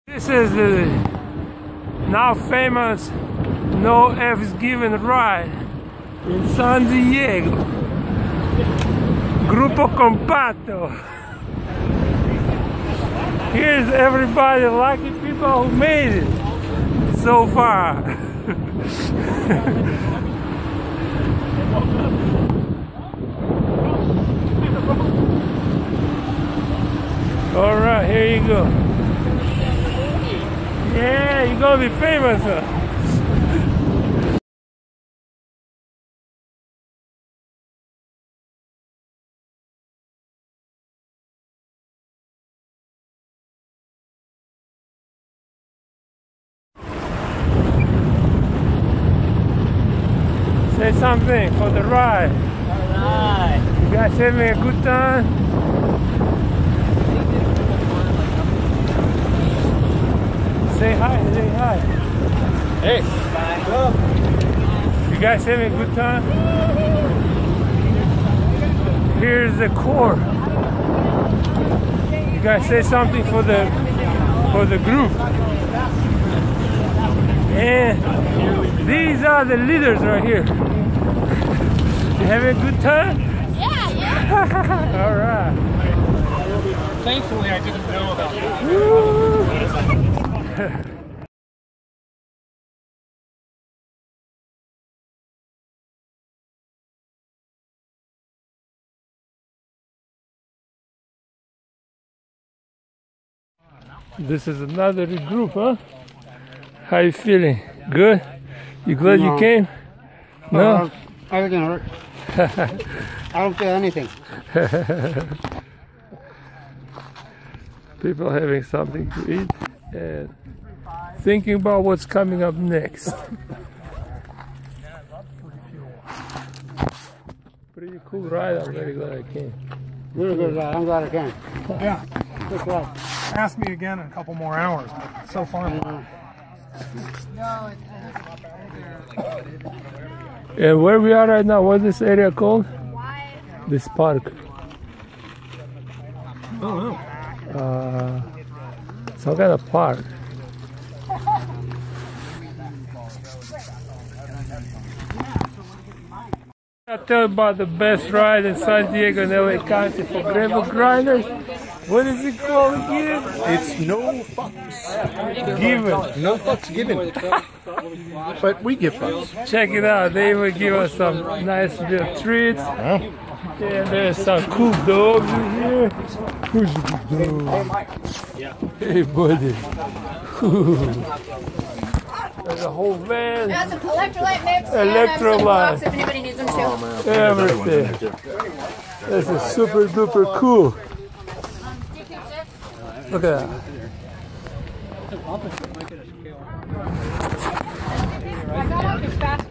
This is the now famous No F's Given ride in San Diego. Gruppo compatto. Here's everybody, lucky people who made it so far. All right, here you go. Yeah, you're gonna be famous. Say something for the ride. Alright. You guys having a good time? Say hi, say hi. Hey. You guys having a good time? Here's the core. You guys say something for the group. And these are the leaders right here. You having a good time? Yeah. All right. Thankfully, I didn't know about that. This is another group, huh? How you feeling? Good? You glad you came? No? Everything hurt. I don't feel anything. People having something to eat and thinking about what's coming up next. Pretty cool ride. I'm very glad I came. Really good ride. I'm glad I came. Yeah. Good ride. Ask me again in a couple more hours, but so far. And where we are right now, what's this area called? This park. Oh, no. Some kind of park. I'll tell you about the best ride in San Diego and LA County for gravel grinders. What is it called again? It's no fucks Given. No fucks given. But we give fucks. Check it out. They will give us some nice little treats. Huh? And there's some cool dogs in here. Who's the good dog? Hey, buddy. There's a whole van. Got some electrolyte mix. Electrolyte. And some blocks if anybody needs them too. Everything. This is super duper cool. Look at that.